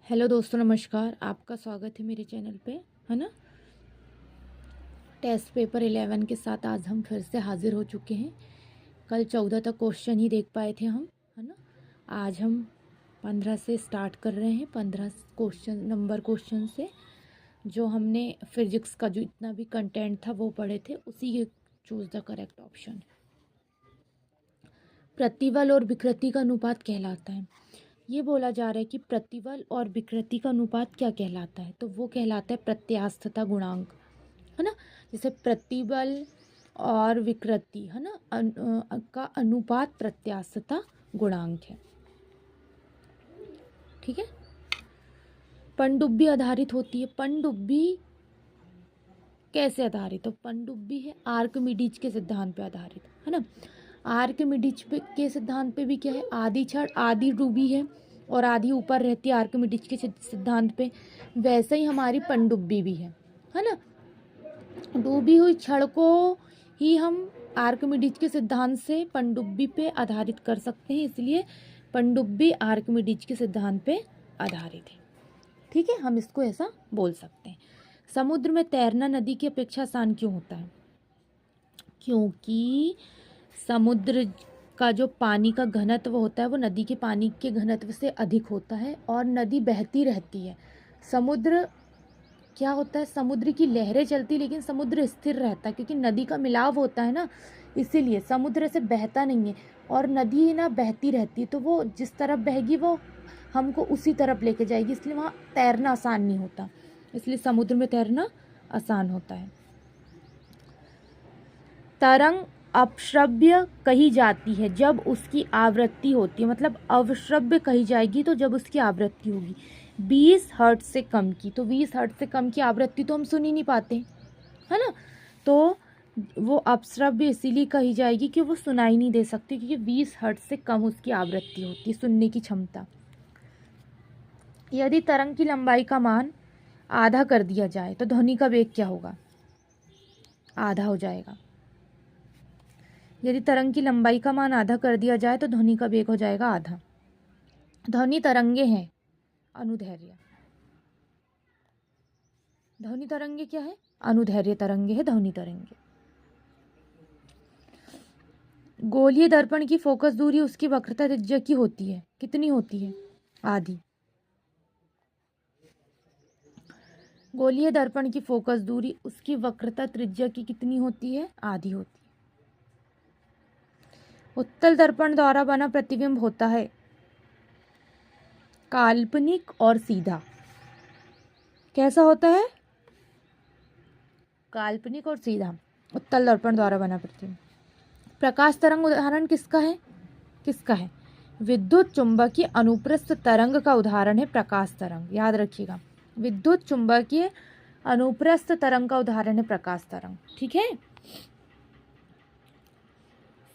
Hello दोस्तों, नमस्कार। आपका स्वागत है मेरे चैनल पे, है ना। टेस्ट पेपर 11 के साथ आज हम फिर से हाजिर हो चुके हैं। कल 14 तक क्वेश्चन ही देख पाए थे हम, है ना। आज हम 15 से स्टार्ट कर रहे हैं। 15 क्वेश्चन से जो हमने फिजिक्स का जो इतना भी कंटेंट था वो पढ़े थे, उसी के चूज द करेक्ट ऑप्शन। प्रतिबल और विकृति का अनुपात कहलाता है। ये बोला जा रहा है कि प्रतिबल और विकृति का अनुपात क्या कहलाता है, तो वो कहलाता है प्रत्यास्थता गुणांक, है ना। जैसे प्रतिबल और विकृति, है ना, का अनुपात प्रत्यास्थता गुणांक है। ठीक है। पनडुब्बी आधारित होती है। पनडुब्बी कैसे आधारित? तो पनडुब्बी है आर्किमिडीज के सिद्धांत पे आधारित, है ना। आर्किमिडीज के सिद्धांत पे भी क्या है, आधी छड़ आधी डूबी है और आधी ऊपर रहती है आर्किमिडीज के सिद्धांत पे। वैसे ही हमारी पनडुब्बी भी है ना। डूबी हुई छड़ को ही हम आर्किमिडीज के सिद्धांत से पनडुब्बी पे आधारित कर सकते हैं, इसलिए पनडुब्बी आर्किमिडीज के सिद्धांत पे आधारित है। ठीक है, हम इसको ऐसा बोल सकते हैं। समुद्र में तैरना नदी की अपेक्षा आसान क्यों होता है? क्योंकि समुद्र का जो पानी का घनत्व होता है वो नदी के पानी के घनत्व से अधिक होता है और नदी बहती रहती है। समुद्र क्या होता है, समुद्र की लहरें चलती, लेकिन समुद्र स्थिर रहता है क्योंकि नदी का मिलाव होता है ना, इसीलिए समुद्र से बहता नहीं है। और नदी ना बहती रहती है, तो वो जिस तरफ बहेगी वो हमको उसी तरफ लेके जाएगी, इसलिए वहाँ तैरना आसान नहीं होता, इसलिए समुद्र में तैरना आसान होता है। तरंग अपश्रव्य कही जाती है जब उसकी आवृत्ति होती है, मतलब अवश्रव्य कही जाएगी तो जब उसकी आवृत्ति होगी 20 हर्ट्ज से कम की। तो 20 हर्ट्ज से कम की आवृत्ति तो हम सुन ही नहीं पाते, है ना। तो वो अपश्रव्य इसीलिए कही जाएगी कि वो सुनाई नहीं दे सकती, क्योंकि 20 हर्ट्ज से कम उसकी आवृत्ति होती है, सुनने की क्षमता। यदि तरंग की लंबाई का मान आधा कर दिया जाए तो ध्वनि का वेग क्या होगा? आधा हो जाएगा। यदि तरंग की लंबाई का मान आधा कर दिया जाए तो ध्वनि का वेग हो जाएगा आधा। ध्वनि तरंगे हैं अनुदैर्ध्य। ध्वनि तरंगे क्या है? अनुदैर्ध्य तरंगे है ध्वनि तरंगे। गोलीय दर्पण की फोकस दूरी उसकी वक्रता त्रिज्या की होती है, कितनी होती है? आधी। गोलीय दर्पण की फोकस दूरी उसकी वक्रता त्रिज्या की कितनी होती है? आधी होती है। उत्तल दर्पण द्वारा बना प्रतिबिंब होता है काल्पनिक और सीधा। कैसा होता है? काल्पनिक और सीधा, उत्तल दर्पण द्वारा बना प्रतिबिंब। प्रकाश तरंग उदाहरण किसका है? किसका है? विद्युत चुंबकीय अनुप्रस्थ तरंग का उदाहरण है प्रकाश तरंग, याद रखिएगा। विद्युत चुंबकीय अनुप्रस्थ तरंग का उदाहरण है प्रकाश तरंग। ठीक है।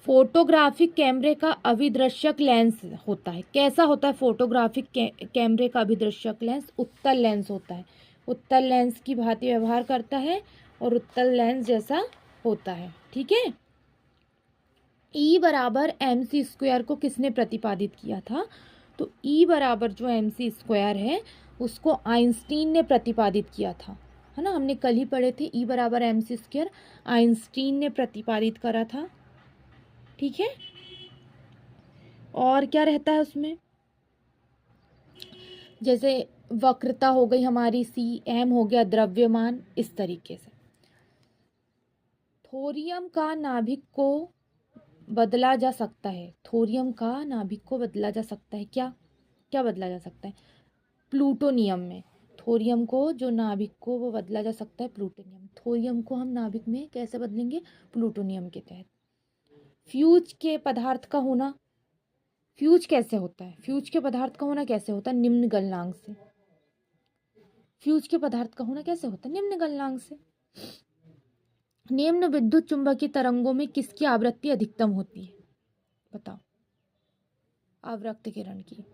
फोटोग्राफिक कैमरे का अभिदृश्यक लेंस होता है। कैसा होता है फोटोग्राफिक कैमरे का अभिदृश्यक लेंस? उत्तल लेंस होता है। उत्तल लेंस की भांति व्यवहार करता है और उत्तल लेंस जैसा होता है। ठीक है। E बराबर एम सी स्क्वायर को किसने प्रतिपादित किया था? तो E बराबर जो एम सी स्क्वायर है उसको आइंस्टीन ने प्रतिपादित किया था, है ना। हमने कल ही पढ़े थे E बराबर एम सी स्क्वायर आइंस्टीन ने प्रतिपादित करा था। ठीक है। और क्या रहता है उसमें? जैसे वक्रता हो गई हमारी सी, एम हो गया द्रव्यमान, इस तरीके से। थोरियम का नाभिक को बदला जा सकता है। थोरियम का नाभिक को बदला जा सकता है। क्या क्या बदला जा सकता है? प्लूटोनियम में। थोरियम को जो नाभिक को वो बदला जा सकता है प्लूटोनियम। थोरियम को हम नाभिक में कैसे बदलेंगे? प्लूटोनियम के तहत। फ्यूज के पदार्थ का होना, फ्यूज कैसे होता है? फ्यूज के पदार्थ का होना कैसे होता है? निम्न गलनांक से। फ्यूज के पदार्थ का होना कैसे होता है? निम्न गलनांक से। निम्न विद्युत चुंबकीय तरंगों में किसकी आवृत्ति अधिकतम होती है? बताओ। अवरक्त किरण की।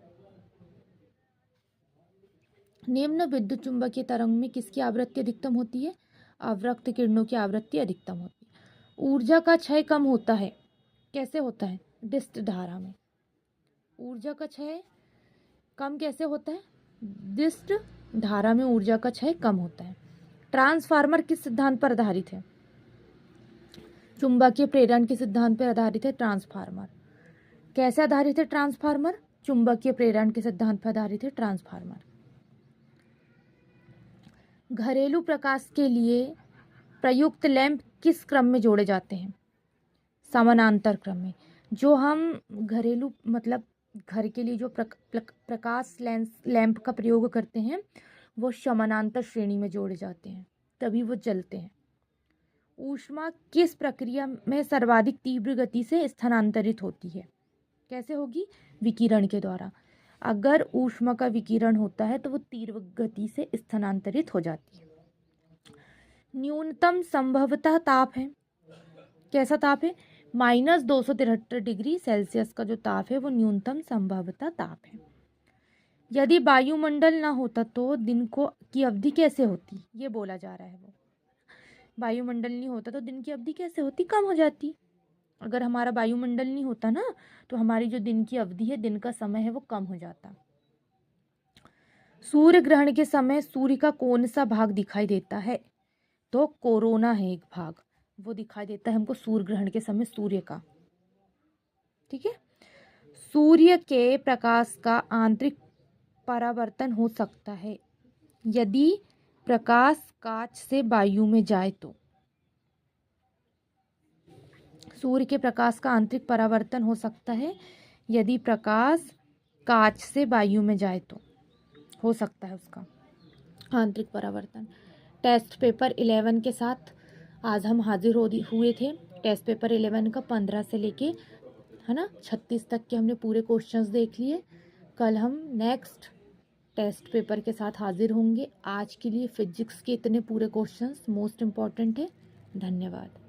निम्न विद्युत चुंबकीय तरंग में किसकी आवृत्ति अधिकतम होती है? अवरक्त किरणों की आवृत्ति अधिकतम होती है। ऊर्जा का क्षय कम होता है। कैसे होता है? डिस्ट धारा में। ऊर्जा का क्षय कम कैसे होता है? निर्दिष्ट धारा में ऊर्जा का क्षय कम होता है। ट्रांसफार्मर किस सिद्धांत पर आधारित है? चुंबकीय प्रेरण के सिद्धांत पर आधारित है ट्रांसफार्मर। कैसे आधारित है ट्रांसफार्मर? चुंबकीय प्रेरण के सिद्धांत पर आधारित है ट्रांसफार्मर। घरेलू प्रकाश के लिए प्रयुक्त लैंप किस क्रम में जोड़े जाते हैं? समानांतर क्रम में। जो हम घरेलू मतलब घर के लिए जो प्रकाश लैंप का प्रयोग करते हैं वो समानांतर श्रेणी में जोड़े जाते हैं, तभी वो जलते हैं। ऊष्मा किस प्रक्रिया में सर्वाधिक तीव्र गति से स्थानांतरित होती है? कैसे होगी? विकिरण के द्वारा। अगर ऊष्मा का विकिरण होता है तो वो तीव्र गति से स्थानांतरित हो जाती है। न्यूनतम संभवतः ताप है। कैसा ताप है? -273 डिग्री सेल्सियस का जो ताप है वो न्यूनतम संभवतः ताप है। यदि वायुमंडल ना होता तो दिन की अवधि कैसे होती? ये बोला जा रहा है। वो वायुमंडल नहीं होता तो दिन की अवधि कैसे होती? कम हो जाती। अगर हमारा वायुमंडल नहीं होता ना तो हमारी जो दिन की अवधि है, दिन का समय है, वो कम हो जाता। सूर्य ग्रहण के समय सूर्य का कौन सा भाग दिखाई देता है? तो कोरोना है एक भाग, वो दिखाई देता है हमको सूर्य ग्रहण के समय सूर्य का। ठीक है। सूर्य के प्रकाश का आंतरिक परावर्तन हो सकता है यदि प्रकाश कांच से वायु में जाए तो। सूर्य के प्रकाश का आंतरिक परावर्तन हो सकता है यदि प्रकाश कांच से वायु में जाए तो हो सकता है उसका आंतरिक परावर्तन। टेस्ट पेपर 11 के साथ आज हम हाजिर हुए थे। टेस्ट पेपर 11 का 15 से लेके 36 तक के हमने पूरे क्वेश्चंस देख लिए। कल हम नेक्स्ट टेस्ट पेपर के साथ हाजिर होंगे। आज के लिए फिजिक्स के इतने पूरे क्वेश्चंस मोस्ट इम्पॉर्टेंट है। धन्यवाद।